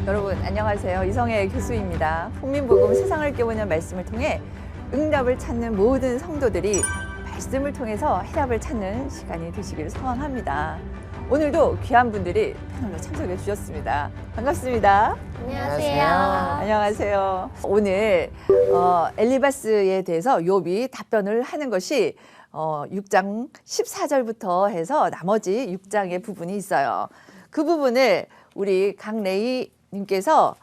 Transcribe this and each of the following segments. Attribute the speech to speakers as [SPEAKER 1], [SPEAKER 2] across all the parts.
[SPEAKER 1] 여러분 안녕하세요. 이성애 교수입니다. 풍민복음 세상을 깨우는 말씀을 통해 응답을 찾는 모든 성도들이 말씀을 통해서 해답을 찾는 시간이 되시기를 소망합니다. 오늘도 귀한 분들이 패널로 참석해 주셨습니다. 반갑습니다.
[SPEAKER 2] 안녕하세요.
[SPEAKER 1] 안녕하세요. 오늘 엘리바스에 대해서 욥이 답변을 하는 것이 6장 14절부터 해서 나머지 6장의 부분이 있어요. 그 부분을 우리 강레이 님께서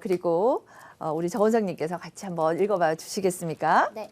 [SPEAKER 1] 그리고 우리 정원성님께서 같이 한번 읽어봐 주시겠습니까?
[SPEAKER 2] 네.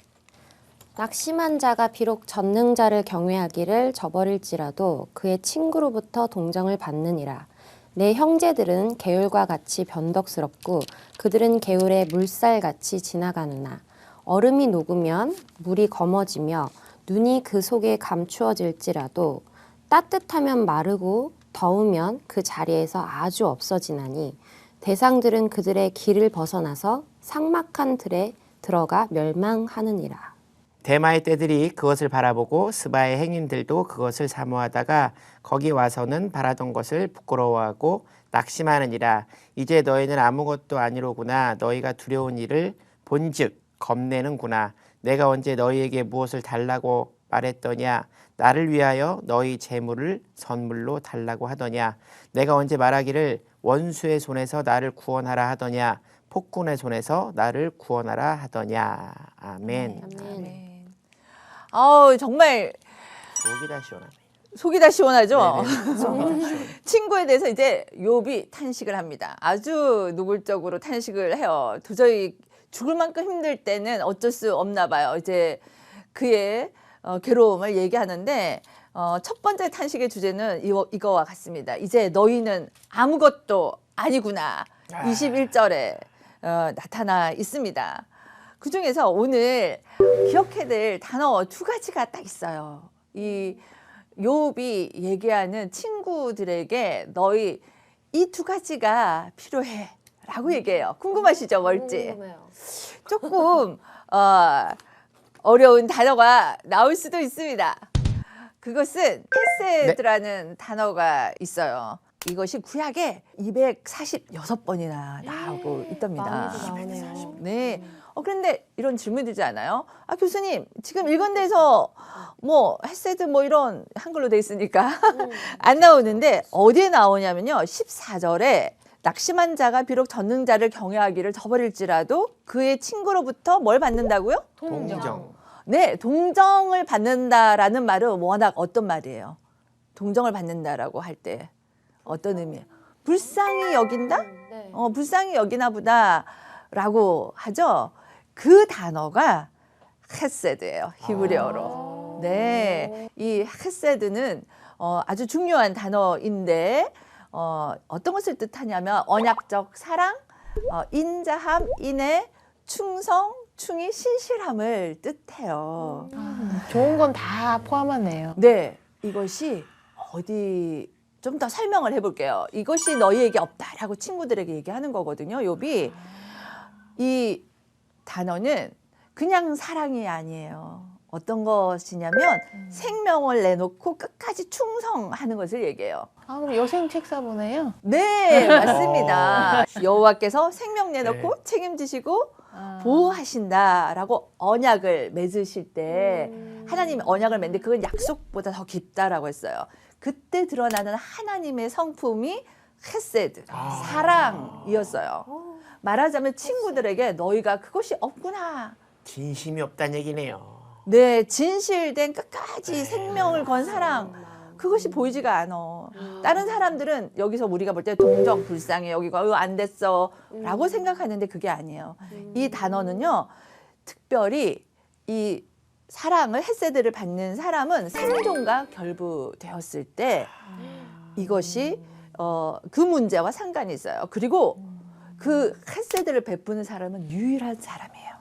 [SPEAKER 2] 낙심한 자가 비록 전능자를 경외하기를 저버릴지라도 그의 친구로부터 동정을 받느니라. 내 형제들은 개울과 같이 변덕스럽고 그들은 개울의 물살같이 지나가느나 얼음이 녹으면 물이 검어지며 눈이 그 속에 감추어질지라도 따뜻하면 마르고 더우면 그 자리에서 아주 없어지나니 대상들은 그들의 길을 벗어나서 삭막한 틀에 들어가 멸망하느니라.
[SPEAKER 3] 대마의 떼들이 그것을 바라보고 스바의 행인들도 그것을 사모하다가 거기 와서는 바라던 것을 부끄러워하고 낙심하느니라. 이제 너희는 아무것도 아니로구나. 너희가 두려운 일을 본즉 겁내는구나. 내가 언제 너희에게 무엇을 달라고 말했더냐. 나를 위하여 너희 재물을 선물로 달라고 하더냐. 내가 언제 말하기를 원수의 손에서 나를 구원하라 하더냐. 폭군의 손에서 나를 구원하라 하더냐. 아멘.
[SPEAKER 2] 아멘.
[SPEAKER 1] 정말
[SPEAKER 3] 속이 다 시원하네.
[SPEAKER 1] 속이 다 시원하죠?
[SPEAKER 3] 네네. 속이 다 시원해.
[SPEAKER 1] 친구에 대해서 이제 욥이 탄식을 합니다. 아주 노골적으로 탄식을 해요. 도저히 죽을 만큼 힘들 때는 어쩔 수 없나 봐요. 이제 그의 괴로움을 얘기하는데 첫 번째 탄식의 주제는 이거와 같습니다. 이제 너희는 아무것도 아니구나. 21절에 나타나 있습니다. 그중에서 오늘 기억해야 될 단어 두 가지가 딱 있어요. 이 욥이 얘기하는 친구들에게 너희 이 두 가지가 필요해 라고 얘기해요. 궁금하시죠? 뭘지?
[SPEAKER 2] 궁금해요.
[SPEAKER 1] 조금 어려운 단어가 나올 수도 있습니다. 그것은 헤세드라는 단어가 있어요. 이것이 구약에 246번이나 나오고 있답니다.
[SPEAKER 2] 많이도 나오네요.
[SPEAKER 1] 네. 그런데 이런 질문 들지 않아요? 교수님, 지금 읽은 데서 뭐 헤세드 뭐 이런 한글로 돼 있으니까 안 나오는데 어디에 나오냐면요. 14절에 낙심한 자가 비록 전능자를 경외하기를 저버릴지라도 그의 친구로부터 뭘 받는다고요?
[SPEAKER 3] 동정.
[SPEAKER 1] 네, 동정을 받는다라는 말은 워낙 어떤 말이에요? 동정을 받는다라고 할 때 어떤 의미예요? 불쌍히 여긴다?
[SPEAKER 2] 네.
[SPEAKER 1] 불쌍히 여기나 보다라고 하죠. 그 단어가 헤세드예요. 히브리어로. 네, 이 헤세드는 아주 중요한 단어인데 어떤 것을 뜻하냐면 언약적 사랑, 인자함, 인애, 충성, 충이, 신실함을 뜻해요.
[SPEAKER 4] 좋은 건 다 포함하네요.
[SPEAKER 1] 네, 이것이 어디 좀 더 설명을 해볼게요. 이것이 너희에게 없다라고 친구들에게 얘기하는 거거든요. 욥이 이 단어는 그냥 사랑이 아니에요. 어떤 것이냐면 생명을 내놓고 끝까지 충성하는 것을 얘기해요.
[SPEAKER 4] 그럼 여생 책사보네요.
[SPEAKER 1] 네, 맞습니다. 여호와께서 생명 내놓고 책임지시고 보호하신다라고 언약을 맺으실 때 하나님이 언약을 맺는데 그건 약속보다 더 깊다라고 했어요. 그때 드러나는 하나님의 성품이 헤세드, 사랑이었어요. 말하자면 친구들에게 너희가 그것이 없구나.
[SPEAKER 3] 진심이 없다는 얘기네요.
[SPEAKER 1] 네, 진실된 끝까지 생명을 건 사랑. 그것이 보이지가 않아. 다른 사람들은 여기서 우리가 볼 때 동정, 불쌍해 여기가 안 됐어 라고 생각하는데 그게 아니에요. 이 단어는요. 특별히 이 사랑을 헤세드를 받는 사람은 생존과 결부되었을 때 이것이 그 문제와 상관이 있어요. 그리고 그 헤세드를 베푸는 사람은 유일한 사람이에요.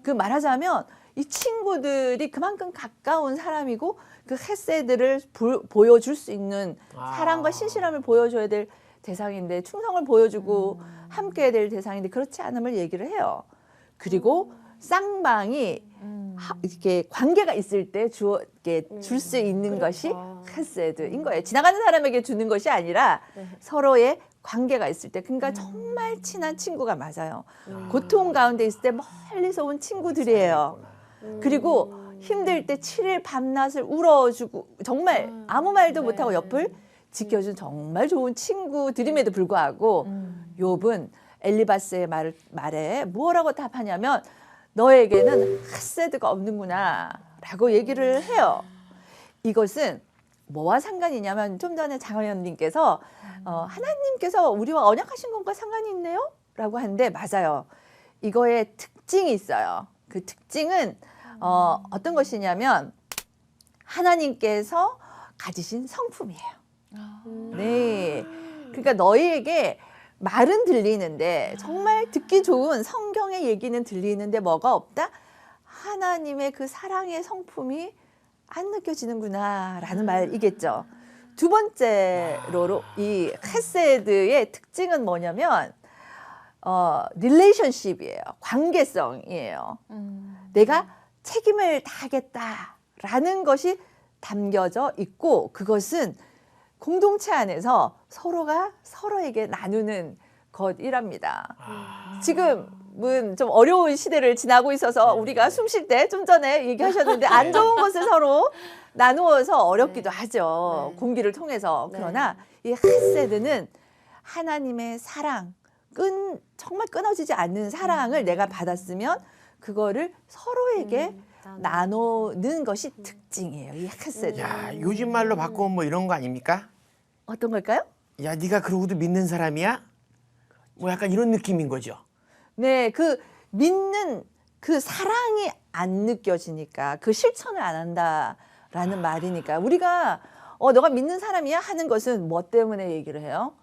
[SPEAKER 1] 그 말하자면 이 친구들이 그만큼 가까운 사람이고 그 헤세드를 보여줄 수 있는 사랑과 신실함을 보여줘야 될 대상인데 충성을 보여주고 함께해야 될 대상인데 그렇지 않음을 얘기를 해요. 그리고 쌍방이 이렇게 관계가 있을 때 줄 수 있는 것이 헤세드인 거예요. 지나가는 사람에게 주는 것이 아니라 서로의 관계가 있을 때, 그러니까 정말 친한 친구가 맞아요. 고통 가운데 있을 때 멀리서 온 친구들이에요. 그리고 힘들 때 7일 밤낮을 울어주고 정말 아무 말도 못하고 옆을 지켜준 정말 좋은 친구들임에도 불구하고 욥은 엘리바스의 말에 뭐라고 답하냐면 너에게는 핫세드가 없는구나 라고 얘기를 해요. 이것은 뭐와 상관이냐면 좀 전에 장원현님께서 하나님께서 우리와 언약하신 것과 상관이 있네요? 라고 하는데 맞아요. 이거에 특징이 있어요. 그 특징은 어떤 것이냐면 하나님께서 가지신 성품이에요. 네. 그러니까 너희에게 말은 들리는데 정말 듣기 좋은 성경의 얘기는 들리는데 뭐가 없다? 하나님의 그 사랑의 성품이 안 느껴지는구나 라는 말이겠죠. 두 번째로 이 헤세드의 특징은 뭐냐면 릴레이션십이에요. 관계성이에요. 내가 책임을 다하겠다라는 것이 담겨져 있고 그것은 공동체 안에서 서로가 서로에게 나누는 것이랍니다. 지금은 좀 어려운 시대를 지나고 있어서 우리가 숨 쉴 때 좀 전에 얘기하셨는데 안 좋은 것을 서로 나누어서 어렵기도 하죠. 공기를 통해서. 그러나 이 핫세드는 하나님의 사랑, 정말 끊어지지 않는 사랑을 내가 받았으면 그거를 서로에게 나누는 것이 특징이에요. 이 핫세드.
[SPEAKER 3] 야, 요즘 말로 바꾸면 뭐 이런 거 아닙니까?
[SPEAKER 1] 어떤 걸까요?
[SPEAKER 3] 야, 네가 그러고도 믿는 사람이야? 뭐 약간 이런 느낌인 거죠.
[SPEAKER 1] 네, 그 믿는 그 사랑이 안 느껴지니까 그 실천을 안 한다라는 말이니까 우리가 너가 믿는 사람이야 하는 것은 뭐 때문에 얘기를 해요?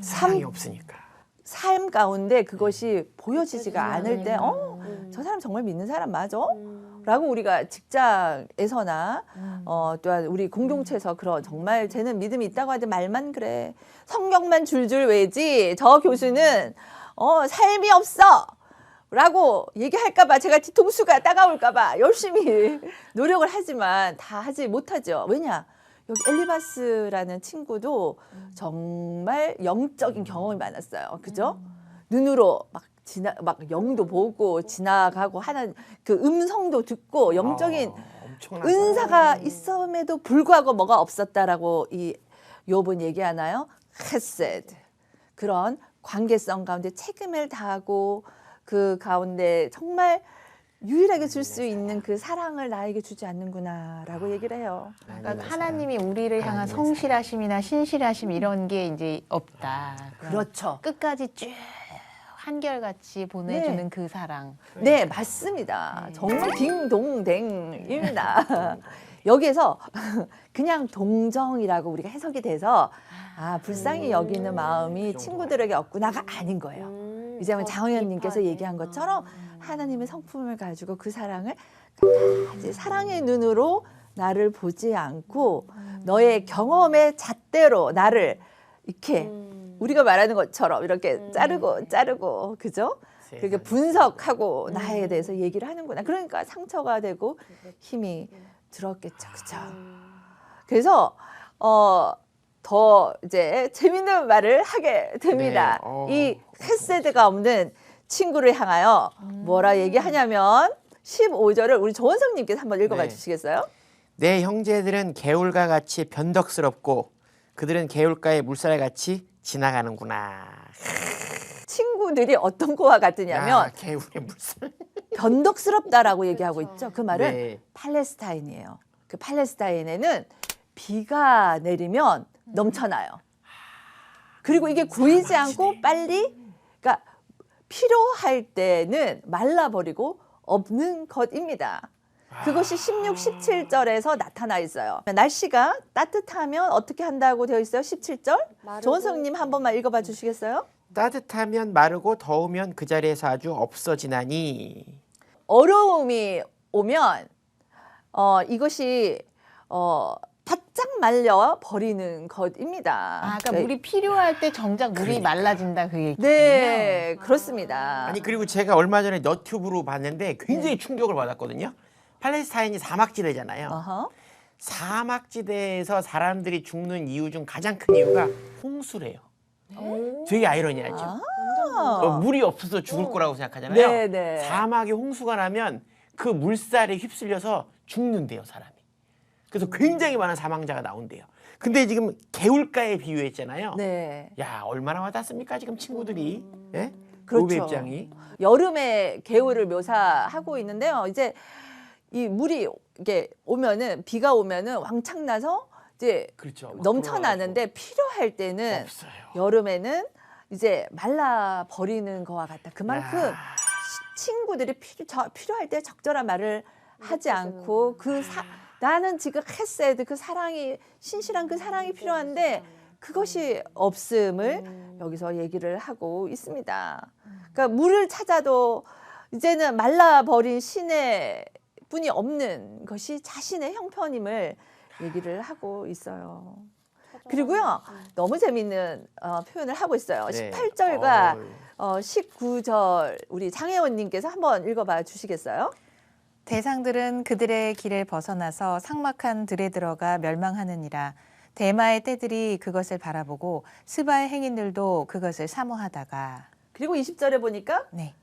[SPEAKER 3] 사랑이 없으니까.
[SPEAKER 1] 삶 가운데 그것이 보여지지가 않을 때, 저 사람 정말 믿는 사람 맞아? 라고 우리가 직장에서나 또한 우리 공동체에서 그런 정말 쟤는 믿음이 있다고 하는데 말만 그래. 성경만 줄줄 외지 저 교수는 삶이 없어. 라고 얘기할까 봐 제가 뒤통수가 따가울까 봐 열심히 노력을 하지만 다 하지 못하죠. 왜냐? 여기 엘리바스라는 친구도 정말 영적인 경험이 많았어요. 그죠? 눈으로 막 영도 보고 지나가고 하는 그 음성도 듣고 영적인
[SPEAKER 3] 엄청난
[SPEAKER 1] 은사가 있음에도 불구하고 뭐가 없었다라고 이 욥은 얘기하나요? 헤세드. 그런 관계성 가운데 책임을 다하고 그 가운데 정말 유일하게 줄 수 있는 그 사랑을 나에게 주지 않는구나라고 얘기를 해요.
[SPEAKER 4] 그러니까 하나님이 우리를 향한 성실하심이나 신실하심 이런 게 이제 없다.
[SPEAKER 1] 그렇죠.
[SPEAKER 4] 끝까지 쭉 한결같이 보내주는
[SPEAKER 1] 네.
[SPEAKER 4] 그 사랑.
[SPEAKER 1] 네, 맞습니다. 정말 딩동댕입니다. 여기에서 그냥 동정이라고 우리가 해석이 돼서 불쌍히 여기는 마음이 친구들에게 없구나가 아닌 거예요. 이제 장원현님께서 얘기한 것처럼 하나님의 성품을 가지고 그 사랑을 끝까지 사랑의 눈으로 나를 보지 않고 너의 경험의 잣대로 나를 이렇게 우리가 말하는 것처럼 이렇게 자르고 그죠? 그렇게 분석하고 나에 대해서 얘기를 하는구나. 그러니까 상처가 되고 힘이 들었겠죠. 그죠? 그래서 더 이제 재밌는 말을 하게 됩니다. 이 헤세드가 없는 친구를 향하여 뭐라 얘기하냐면 15절을 우리 조원성님께서 한번 읽어봐 주시겠어요?
[SPEAKER 3] 내 형제들은 개울과 같이 변덕스럽고 그들은 개울가의 물살같이 지나가는구나.
[SPEAKER 1] 친구들이 어떤 거와 같으냐면
[SPEAKER 3] 개울의 물살.
[SPEAKER 1] 변덕스럽다라고 얘기하고 있죠. 그 말은
[SPEAKER 3] 네.
[SPEAKER 1] 팔레스타인이에요. 그 팔레스타인에는 비가 내리면 넘쳐나요. 그리고 이게 고이지 않고 빨리, 그러니까 필요할 때는 말라버리고 없는 것입니다. 그것이 16, 17절에서 나타나 있어요. 날씨가 따뜻하면 어떻게 한다고 되어 있어요? 17절? 조원성님 한 번만 읽어봐 주시겠어요?
[SPEAKER 3] 따뜻하면 마르고 더우면 그 자리에서 아주 없어지나니.
[SPEAKER 1] 어려움이 오면 이것이 바짝 말려 버리는 것입니다.
[SPEAKER 4] 그러니까 물이 필요할 때 정작 물이 말라진다 그 얘기군요.
[SPEAKER 1] 네, 그렇습니다.
[SPEAKER 3] 아니 그리고 제가 얼마 전에 너튜브로 봤는데 굉장히 충격을 받았거든요. 팔레스타인이 사막지대잖아요.
[SPEAKER 1] 어허.
[SPEAKER 3] 사막지대에서 사람들이 죽는 이유 중 가장 큰 이유가 홍수래요. 되게 아이러니하죠. 물이 없어서 죽을 거라고 생각하잖아요.
[SPEAKER 1] 네, 네.
[SPEAKER 3] 사막에 홍수가 나면 그 물살에 휩쓸려서 죽는데요, 사람이. 그래서 굉장히 많은 사망자가 나온대요. 근데 지금 개울가에 비유했잖아요.
[SPEAKER 1] 네.
[SPEAKER 3] 야, 얼마나 와닿습니까, 지금 친구들이. 예?
[SPEAKER 1] 그렇죠.
[SPEAKER 3] 로베 입장이.
[SPEAKER 1] 여름의 개울을 묘사하고 있는데요. 이제 이 물이 이게 오면은 비가 오면은 왕창 나서 이제
[SPEAKER 3] 그렇죠. 막
[SPEAKER 1] 넘쳐나는데 필요할 때는
[SPEAKER 3] 없어요.
[SPEAKER 1] 여름에는 이제 말라 버리는 거와 같다. 그만큼
[SPEAKER 3] 야.
[SPEAKER 1] 친구들이 필요할 때 적절한 말을 하지 않고 나는 지금 헤세드 그 사랑이 신실한 그 사랑이 필요한데 그것이 없음을 여기서 얘기를 하고 있습니다. 그러니까 물을 찾아도 이제는 말라버린 시내 뿐이 없는 것이 자신의 형편임을 얘기를 하고 있어요. 그리고요, 너무 재밌는 표현을 하고 있어요.
[SPEAKER 3] 네.
[SPEAKER 1] 18절과 19절 우리 장혜원님께서 한번 읽어봐 주시겠어요?
[SPEAKER 4] 대상들은 그들의 길을 벗어나서 삭막한 들에 들어가 멸망하느니라. 대마의 떼들이 그것을 바라보고 스바의 행인들도 그것을 사모하다가.
[SPEAKER 1] 그리고 20절에 보니까
[SPEAKER 4] 네.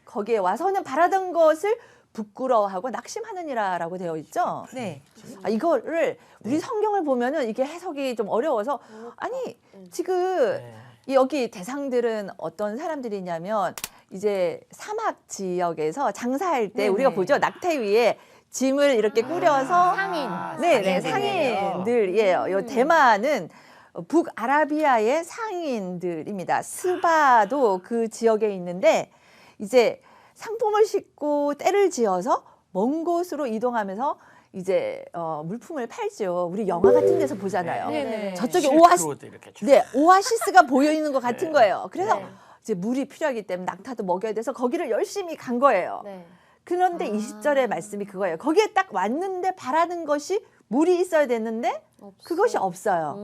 [SPEAKER 1] 거기에 와서는 바라던 것을 부끄러워하고 낙심하느니라라고 되어 있죠.
[SPEAKER 4] 네.
[SPEAKER 1] 이거를 우리 성경을 보면은 이게 해석이 좀 어려워서 아니 지금
[SPEAKER 3] 네.
[SPEAKER 1] 여기 대상들은 어떤 사람들이냐면 이제 사막 지역에서 장사할 때
[SPEAKER 4] 네네.
[SPEAKER 1] 우리가 보죠. 낙태 위에 짐을 이렇게 꾸려서
[SPEAKER 4] 상인.
[SPEAKER 1] 네,
[SPEAKER 3] 상인들이에요.
[SPEAKER 1] 상인들이에요. 요 대만은 북아라비아의 상인들입니다. 스바도 그 지역에 있는데 이제 상품을 싣고 떼를 지어서 먼 곳으로 이동하면서 이제 물품을 팔죠. 우리 영화 같은 데서 보잖아요.
[SPEAKER 4] 네네.
[SPEAKER 1] 저쪽에
[SPEAKER 3] 실크로드 이렇게 쭉.
[SPEAKER 1] 네, 오아시스가 보여 있는 것 같은
[SPEAKER 3] 네.
[SPEAKER 1] 거예요. 그래서
[SPEAKER 2] 네.
[SPEAKER 1] 이제 물이 필요하기 때문에 낙타도 먹여야 돼서 거기를 열심히 간 거예요.
[SPEAKER 2] 네.
[SPEAKER 1] 그런데 20절의 말씀이 그거예요. 거기에 딱 왔는데 바라는 것이 물이 있어야 되는데 그것이 없어요.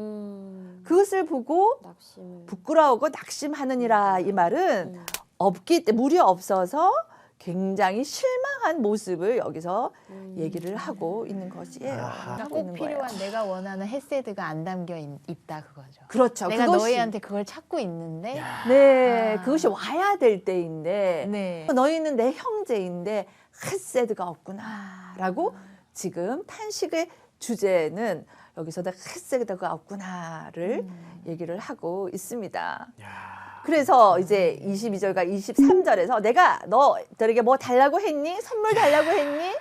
[SPEAKER 1] 그것을 보고
[SPEAKER 2] 낙심을.
[SPEAKER 1] 부끄러워하고 낙심하느니라 이 말은 없기 때문에 물이 없어서 굉장히 실망한 모습을 여기서 얘기를 하고 있는 것이에요.
[SPEAKER 3] 아하.
[SPEAKER 1] 하고
[SPEAKER 4] 꼭
[SPEAKER 1] 있는
[SPEAKER 4] 필요한
[SPEAKER 1] 거예요.
[SPEAKER 4] 내가 원하는 헤세드가 안 담겨 있다 그거죠.
[SPEAKER 1] 그렇죠.
[SPEAKER 4] 내가
[SPEAKER 1] 그것이,
[SPEAKER 4] 너희한테 그걸 찾고 있는데
[SPEAKER 1] 네,
[SPEAKER 4] 아.
[SPEAKER 1] 그것이 와야 될 때인데
[SPEAKER 4] 네.
[SPEAKER 1] 너희는 내 형제인데 헤세드가 없구나라고 지금 탄식의 주제는 여기서 헤세드가 없구나를 얘기를 하고 있습니다.
[SPEAKER 3] 야.
[SPEAKER 1] 그래서 이제 22절과 23절에서 내가 너들에게 뭐 달라고 했니? 선물 달라고 했니?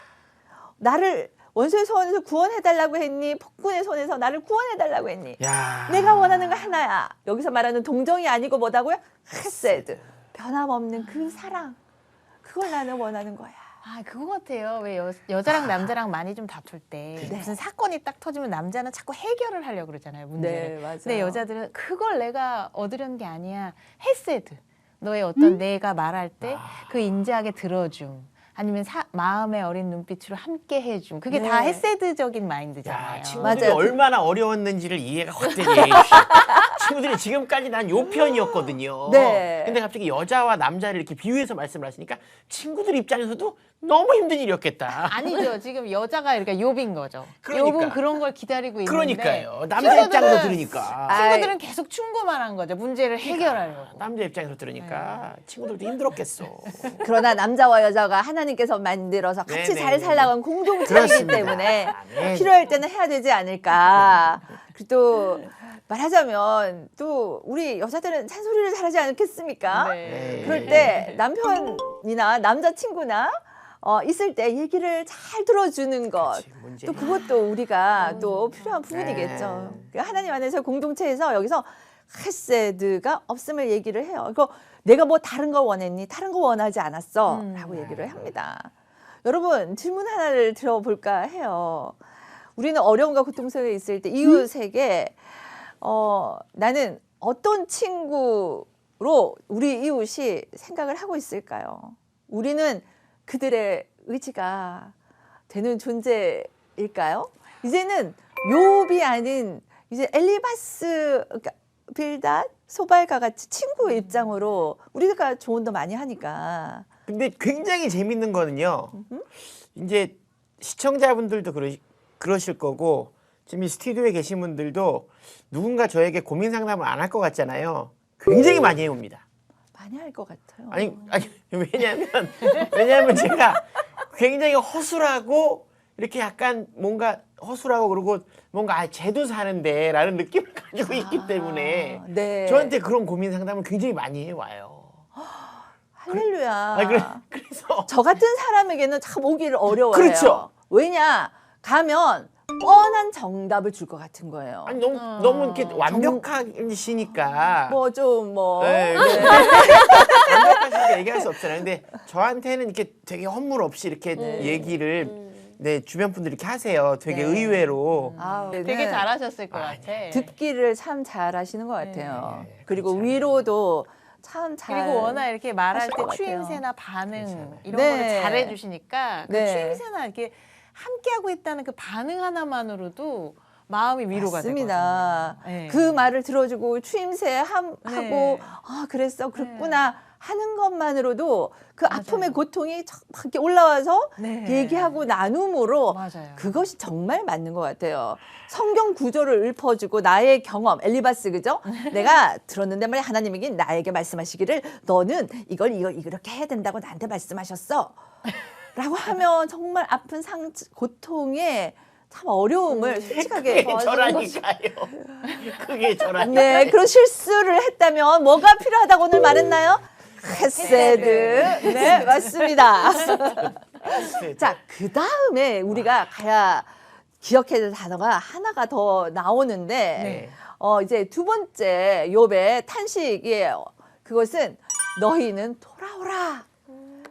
[SPEAKER 1] 나를 원수의 손에서 구원해달라고 했니? 폭군의 손에서 나를 구원해달라고 했니?
[SPEAKER 3] 야.
[SPEAKER 1] 내가 원하는 거 하나야. 여기서 말하는 동정이 아니고 뭐다고요? 헤세드. 변함없는 그 사랑. 그걸 나는 원하는 거야.
[SPEAKER 4] 아 그거 같아요. 왜 여자랑 남자랑 많이 좀 다툴 때
[SPEAKER 1] 네.
[SPEAKER 4] 무슨 사건이 딱 터지면 남자는 자꾸 해결을 하려고 그러잖아요. 문제를.
[SPEAKER 1] 맞아요.
[SPEAKER 4] 근데 여자들은 그걸 내가 얻으려는 게 아니야. 헤세드. 너의 어떤 내가 말할 때 그 인자하게 들어줌. 아니면 마음의 어린 눈빛으로 함께 해줌. 그게
[SPEAKER 1] 네.
[SPEAKER 4] 다 헤세드적인
[SPEAKER 3] 야,
[SPEAKER 4] 마인드잖아요.
[SPEAKER 3] 친구들이
[SPEAKER 1] 맞아요.
[SPEAKER 3] 얼마나 어려웠는지를 이해가 확 되네. 친구들이 지금까지 난 요 편이었거든요.
[SPEAKER 1] 네.
[SPEAKER 3] 근데 갑자기 여자와 남자를 이렇게 비유해서 말씀을 하시니까 친구들 입장에서도 너무 힘든 일이었겠다.
[SPEAKER 4] 아니죠. 지금 여자가 이렇게 욥인 거죠.
[SPEAKER 3] 그러니까.
[SPEAKER 4] 욥은 그런 걸 기다리고 있는데
[SPEAKER 3] 그러니까요. 남자 입장에서
[SPEAKER 4] 친구들은-
[SPEAKER 3] 들으니까.
[SPEAKER 4] 친구들은 계속 충고만 한 거죠. 문제를 해결하려고.
[SPEAKER 3] 남자 입장에서 들으니까 친구들도 힘들었겠어.
[SPEAKER 1] 그러나 남자와 여자가 하나님께서 만들어서 같이
[SPEAKER 3] 네네.
[SPEAKER 1] 잘 살아간 공동체이기
[SPEAKER 3] 그렇습니다.
[SPEAKER 1] 때문에
[SPEAKER 3] 네.
[SPEAKER 1] 필요할 때는 해야 되지 않을까. 그리고 또 말하자면 또 우리 여자들은 잔소리를 잘하지 않겠습니까?
[SPEAKER 3] 네.
[SPEAKER 1] 그럴 때 남편이나 남자친구나 있을 때 얘기를 잘 들어주는 것.
[SPEAKER 3] 그렇지, 문제.
[SPEAKER 1] 또 그것도 우리가 또 필요한 부분이겠죠. 하나님 안에서 공동체에서 여기서 헤세드가 없음을 얘기를 해요. 이거 내가 뭐 다른 거 원했니? 다른 거 원하지 않았어. 라고 얘기를 합니다. 여러분 질문 하나를 들어볼까 해요. 우리는 어려움과 고통 속에 있을 때 이웃에게 나는 어떤 친구로 우리 이웃이 생각을 하고 있을까요? 우리는 그들의 의지가 되는 존재일까요? 이제는 욥이 아닌 이제 엘리바스, 그러니까 빌닷, 소발과 같이 친구 입장으로 우리가 조언도 많이 하니까.
[SPEAKER 3] 근데 굉장히 재밌는 거는요. 이제 시청자분들도 그러실 거고 지금 이 스튜디오에 계신 분들도 누군가 저에게 고민 상담을 안 할 것 같잖아요. 굉장히 많이 해옵니다.
[SPEAKER 1] 많이 할 것 같아요.
[SPEAKER 3] 아니 왜냐하면 제가 굉장히 허술하고 이렇게 약간 뭔가 허술하고 그러고 뭔가 쟤도 사는데라는 느낌을 가지고 있기 때문에
[SPEAKER 1] 네.
[SPEAKER 3] 저한테 그런 고민 상담을 굉장히 많이 해와요.
[SPEAKER 1] 할렐루야.
[SPEAKER 3] 그래서
[SPEAKER 1] 저 같은 사람에게는 참 오기를 어려워요.
[SPEAKER 3] 그렇죠.
[SPEAKER 1] 왜냐? 가면 뻔한 정답을 줄 것 같은 거예요.
[SPEAKER 3] 아니 너무 이렇게 완벽하시니까
[SPEAKER 1] 뭐 좀 뭐.
[SPEAKER 3] 네, 완벽하시니까 얘기할 수 없잖아요. 근데 저한테는 이렇게 되게 허물 없이 이렇게 얘기를 네 주변 분들이 이렇게 하세요. 되게
[SPEAKER 1] 네.
[SPEAKER 3] 의외로.
[SPEAKER 1] 아우,
[SPEAKER 4] 되게 잘하셨을 것 같아.
[SPEAKER 1] 듣기를 참 잘하시는 것 같아요.
[SPEAKER 3] 네,
[SPEAKER 1] 그리고
[SPEAKER 3] 그렇죠.
[SPEAKER 1] 위로도 참 잘.
[SPEAKER 4] 그리고 워낙 이렇게 말할
[SPEAKER 1] 하실
[SPEAKER 4] 때
[SPEAKER 1] 것 같아요.
[SPEAKER 4] 추임새나 반응
[SPEAKER 3] 괜찮아요.
[SPEAKER 4] 이런
[SPEAKER 1] 네.
[SPEAKER 4] 거를 잘해 주시니까 그
[SPEAKER 1] 네.
[SPEAKER 4] 추임새나 이렇게 함께하고 있다는 그 반응 하나만으로도 마음이 위로가
[SPEAKER 1] 맞습니다.
[SPEAKER 4] 되거든요. 네.
[SPEAKER 1] 그 말을 들어주고 추임새 하고
[SPEAKER 4] 네.
[SPEAKER 1] 아 그랬어 그랬구나 하는 것만으로도 그 아픔의 고통이 막 이렇게 올라와서
[SPEAKER 4] 네.
[SPEAKER 1] 얘기하고 나눔으로
[SPEAKER 4] 맞아요.
[SPEAKER 1] 그것이 정말 맞는 것 같아요. 성경 구조를 읊어주고 나의 경험 엘리바스 그죠? 내가 들었는데 말이야 하나님에게 나에게 말씀하시기를 너는 이걸 이렇게 해야 된다고 나한테 말씀하셨어. 라고 하면 정말 아픈 고통에 참 어려움을 솔직하게
[SPEAKER 3] 그게 저라니까요. 그게 저라니까요.
[SPEAKER 1] 네, 그런 실수를 했다면 뭐가 필요하다고 오늘 말했나요? 헤세드. 네, 맞습니다. 자, 그 다음에 우리가 가야 기억해야 될 단어가 하나가 더 나오는데,
[SPEAKER 3] 네.
[SPEAKER 1] 이제 두 번째 욥의 탄식이에요. 그것은 너희는 돌아오라.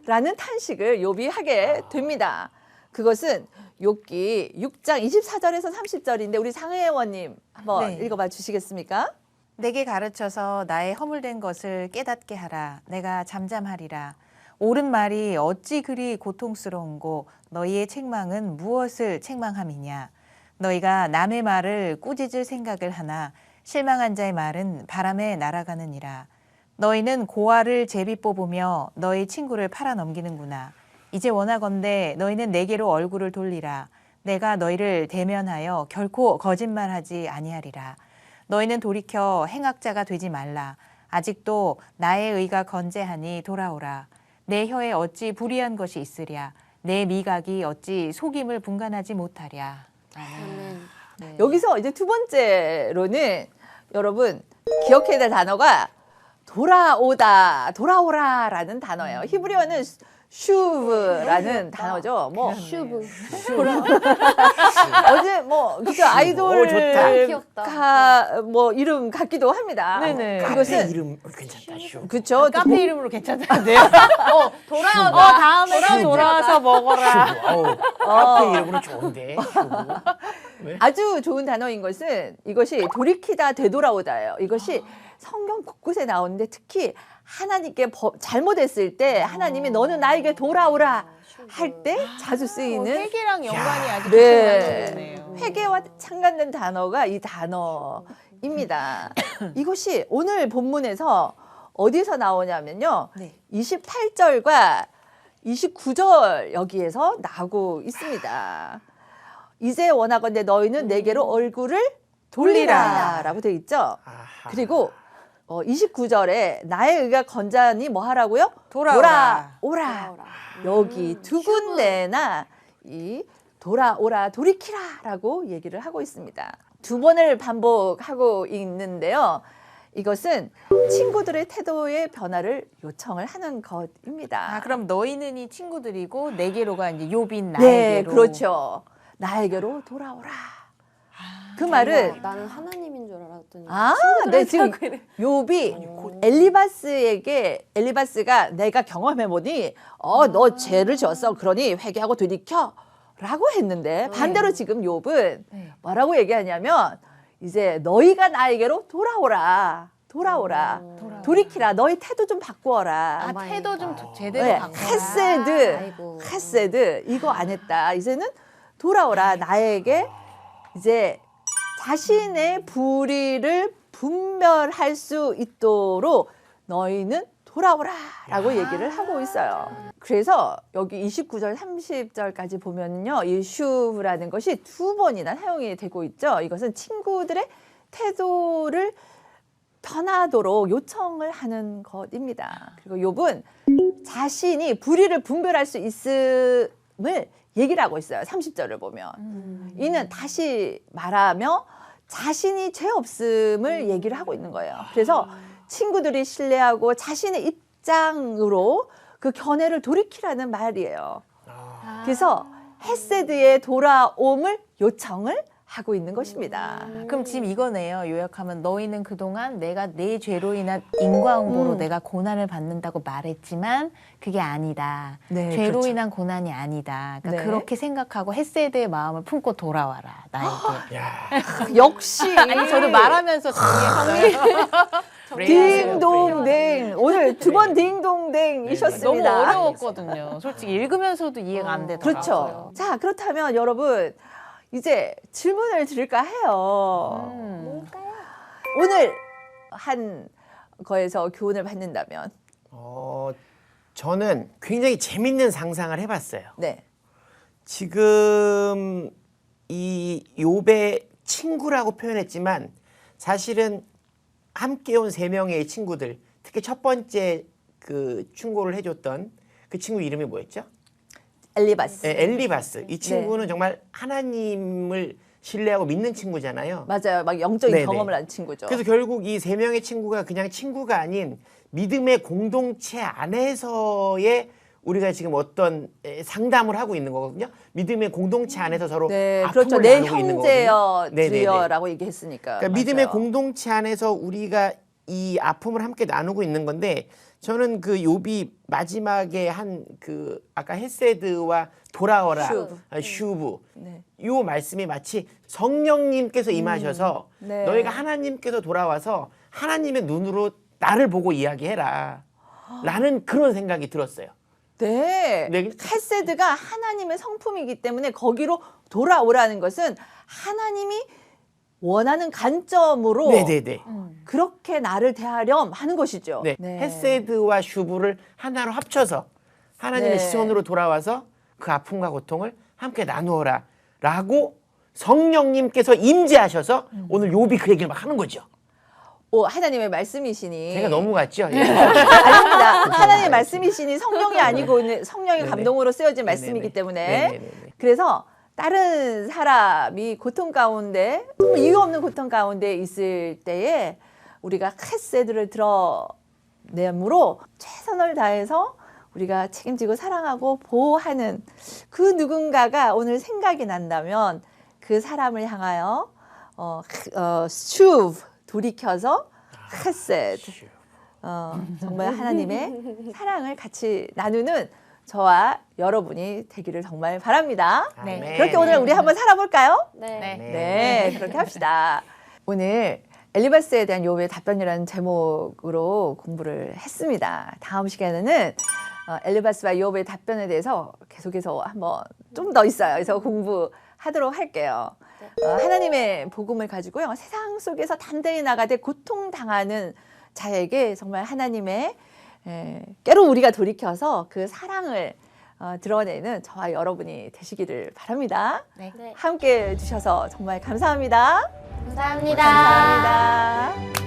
[SPEAKER 1] 라는 탄식을 욥이 하게 됩니다. 그것은 욥기 6장 24절에서 30절인데 우리 장혜원님 한번
[SPEAKER 4] 네.
[SPEAKER 1] 읽어봐 주시겠습니까?
[SPEAKER 4] 내게 가르쳐서 나의 허물된 것을 깨닫게 하라. 내가 잠잠하리라. 옳은 말이 어찌 그리 고통스러운고 너희의 책망은 무엇을 책망함이냐. 너희가 남의 말을 꾸짖을 생각을 하나 실망한 자의 말은 바람에 날아가느니라. 너희는 고아를 제비 뽑으며 너희 친구를 팔아넘기는구나. 이제 원하건대 너희는 내게로 얼굴을 돌리라. 내가 너희를 대면하여 결코 거짓말하지 아니하리라. 너희는 돌이켜 행악자가 되지 말라. 아직도 나의 의가 건재하니 돌아오라. 내 혀에 어찌 불의한 것이 있으랴. 내 미각이 어찌 속임을 분간하지 못하랴.
[SPEAKER 2] 아멘.
[SPEAKER 4] 네.
[SPEAKER 1] 여기서 이제 두 번째로는 여러분 기억해야 될 단어가 돌아오라라는 단어예요. 히브리어는 슈브라는 단어죠. 뭐
[SPEAKER 2] 슈브.
[SPEAKER 1] 어제 뭐 그죠 아이돌
[SPEAKER 3] 오, 좋다.
[SPEAKER 2] 귀엽다.
[SPEAKER 1] 뭐 이름 같기도 합니다.
[SPEAKER 4] 네네.
[SPEAKER 3] 카페
[SPEAKER 1] 이것은
[SPEAKER 3] 이름 괜찮다. 슈.
[SPEAKER 1] 그쵸
[SPEAKER 4] 카페 이름으로 괜찮다는데요?
[SPEAKER 2] 돌아오다.
[SPEAKER 4] 다음에 돌아와서 먹어라.
[SPEAKER 3] 슈. 어우, 카페 이름으로 좋은데. 슈.
[SPEAKER 1] 아주 좋은 단어인 것은 이것이 돌이키다 되돌아오다예요. 이것이 성경 곳곳에 나오는데 특히 하나님께 잘못했을 때 하나님이 너는 나에게 돌아오라 할 때 자주 쓰이는
[SPEAKER 4] 회계랑 연관이 아주
[SPEAKER 1] 네.
[SPEAKER 4] 깊네요.
[SPEAKER 1] 회개와 상관된 단어가 이 단어입니다. 이것이 오늘 본문에서 어디서 나오냐면요.
[SPEAKER 4] 네.
[SPEAKER 1] 28절과 29절 여기에서 나오고 있습니다. 이제 원하건대 너희는 내게로 얼굴을 돌리라 라고 되어 있죠.
[SPEAKER 3] 아하.
[SPEAKER 1] 그리고 29절에 나의 의가 건자니 뭐 하라고요?
[SPEAKER 4] 돌아오라.
[SPEAKER 1] 돌아오라. 여기 두 군데나 이 돌아오라 돌이키라라고 얘기를 하고 있습니다. 두 번을 반복하고 있는데요. 이것은 친구들의 태도의 변화를 요청을 하는 것입니다.
[SPEAKER 4] 아, 그럼 너희는이 친구들이고 내게로가 이제 욥인
[SPEAKER 1] 네,
[SPEAKER 4] 나에게로.
[SPEAKER 1] 그렇죠. 나에게로 돌아오라. 그 말은
[SPEAKER 2] 나는 하나님인 줄 알았더니.
[SPEAKER 1] 네, 지금 욥이 엘리바스가 내가 경험해 보니 너 죄를 지었어. 그러니 회개하고 되돌이켜라고 했는데 반대로 지금 욥은
[SPEAKER 4] 네.
[SPEAKER 1] 뭐라고 얘기하냐면 이제 너희가 나에게로 돌아오라. 돌이키라. 너희 태도 좀 바꾸어라.
[SPEAKER 4] 아, 태도 좀 제대로
[SPEAKER 1] 네,
[SPEAKER 4] 바꿔라.
[SPEAKER 2] 아이고.
[SPEAKER 1] 헤세드 이거 안 했다. 이제는 돌아오라. 나에게 이제 자신의 불의를 분별할 수 있도록 너희는 돌아오라라고 얘기를 하고 있어요. 그래서 여기 29절, 30절까지 보면요, 이 슈라는 것이 두 번이나 사용이 되고 있죠. 이것은 친구들의 태도를 떠나도록 요청을 하는 것입니다. 그리고 욥은 자신이 불의를 분별할 수 있음을 얘기를 하고 있어요. 30절을 보면. 이는 다시 말하며 자신이 죄 없음을 얘기를 하고 있는 거예요. 그래서 친구들이 신뢰하고 자신의 입장으로 그 견해를 돌이키라는 말이에요. 그래서 헤세드의 돌아옴을 요청을 하고 있는 것입니다.
[SPEAKER 4] 그럼 지금 이거네요. 요약하면 너희는 그동안 내가 내 죄로 인한 인과응보로 내가 고난을 받는다고 말했지만 그게 아니다.
[SPEAKER 1] 네,
[SPEAKER 4] 죄로
[SPEAKER 1] 그렇죠.
[SPEAKER 4] 인한 고난이 아니다. 그러니까
[SPEAKER 1] 네.
[SPEAKER 4] 그렇게 생각하고 헤세드의 마음을 품고 돌아와라. 나에게.
[SPEAKER 3] 야,
[SPEAKER 1] 역시
[SPEAKER 4] 아니 저도 말하면서 정리했어요.
[SPEAKER 1] 딩동댕 오늘 두 번
[SPEAKER 3] 네.
[SPEAKER 1] 딩동댕이셨습니다.
[SPEAKER 4] 너무 어려웠거든요. 솔직히 읽으면서도 이해가 안 되더라고요.
[SPEAKER 1] 그렇죠. 자, 그렇다면 여러분 이제 질문을 드릴까 해요.
[SPEAKER 2] 뭘까요?
[SPEAKER 1] 오늘 한 거에서 교훈을 받는다면
[SPEAKER 3] 저는 굉장히 재밌는 상상을 해봤어요.
[SPEAKER 1] 네.
[SPEAKER 3] 지금 이 욥의 친구라고 표현했지만 사실은 함께 온 세 명의 친구들, 특히 첫 번째 그 충고를 해줬던 그 친구 이름이 뭐였죠?
[SPEAKER 1] 엘리바스.
[SPEAKER 3] 네, 엘리바스. 이 친구는 정말 하나님을 신뢰하고 믿는 친구잖아요.
[SPEAKER 1] 맞아요. 막 영적인
[SPEAKER 3] 네네.
[SPEAKER 1] 경험을 한 친구죠.
[SPEAKER 3] 그래서 결국 이 세 명의 친구가 그냥 친구가 아닌 믿음의 공동체 안에서의 우리가 지금 어떤 상담을 하고 있는 거거든요. 믿음의 공동체 안에서 서로
[SPEAKER 1] 네,
[SPEAKER 3] 아픔을
[SPEAKER 1] 그렇죠. 내
[SPEAKER 3] 나누고 있는
[SPEAKER 1] 형제여,
[SPEAKER 3] 거거든요. 네네네.
[SPEAKER 1] 주여라고 얘기했으니까.
[SPEAKER 3] 그러니까 믿음의
[SPEAKER 1] 맞아요.
[SPEAKER 3] 공동체 안에서 우리가 이 아픔을 함께 나누고 있는 건데 저는 그 욥이 마지막에 한 그 아까 헤세드와 돌아오라
[SPEAKER 1] 슈브.
[SPEAKER 3] 슈브
[SPEAKER 1] 네.
[SPEAKER 3] 요 말씀이 마치 성령님께서 임하셔서
[SPEAKER 1] 네.
[SPEAKER 3] 너희가 하나님께서 돌아와서 하나님의 눈으로 나를 보고 이야기해라 라는 그런 생각이 들었어요.
[SPEAKER 1] 네.
[SPEAKER 3] 네.
[SPEAKER 1] 헤세드가 하나님의 성품이기 때문에 거기로 돌아오라는 것은 하나님이 원하는 관점으로
[SPEAKER 3] 네네네.
[SPEAKER 1] 그렇게 나를 대하렴 하는 것이죠.
[SPEAKER 3] 네. 헤세드와 슈브를 하나로 합쳐서 하나님의
[SPEAKER 1] 네.
[SPEAKER 3] 시선으로 돌아와서 그 아픔과 고통을 함께 나누어라 라고 성령님께서 임재하셔서 오늘 욥이 그 얘기를 막 하는 거죠.
[SPEAKER 1] 오, 하나님의 말씀이시니.
[SPEAKER 3] 제가 너무 같죠? 예.
[SPEAKER 1] 아닙니다. 하나님의 말씀이시니 성령이 아니고 성령의
[SPEAKER 3] 네네.
[SPEAKER 1] 감동으로 쓰여진
[SPEAKER 3] 네네네.
[SPEAKER 1] 말씀이기 때문에
[SPEAKER 3] 네네네.
[SPEAKER 1] 그래서 다른 사람이 고통 가운데 정말 이유 없는 고통 가운데 있을 때에 우리가 헤세드를 드러내므로 최선을 다해서 우리가 책임지고 사랑하고 보호하는 그 누군가가 오늘 생각이 난다면 그 사람을 향하여 슈브 돌이켜서 헤세드 정말 하나님의 사랑을 같이 나누는 저와 여러분이 되기를 정말 바랍니다.
[SPEAKER 3] 아멘.
[SPEAKER 1] 그렇게 오늘 우리 한번 살아볼까요?
[SPEAKER 2] 네.
[SPEAKER 1] 네, 그렇게 합시다. 오늘 엘리바스에 대한 욥의 답변이라는 제목으로 공부를 했습니다. 다음 시간에는 엘리바스와 욥의 답변에 대해서 계속해서 한번 좀 더 있어요. 그래서 공부하도록 할게요. 하나님의 복음을 가지고요. 세상 속에서 담대히 나가되 고통당하는 자에게 정말 하나님의 깨로 우리가 돌이켜서 그 사랑을 드러내는 저와 여러분이 되시기를 바랍니다.
[SPEAKER 4] 네.
[SPEAKER 2] 네.
[SPEAKER 1] 함께 해주셔서 정말 감사합니다.
[SPEAKER 2] 감사합니다.
[SPEAKER 1] 감사합니다.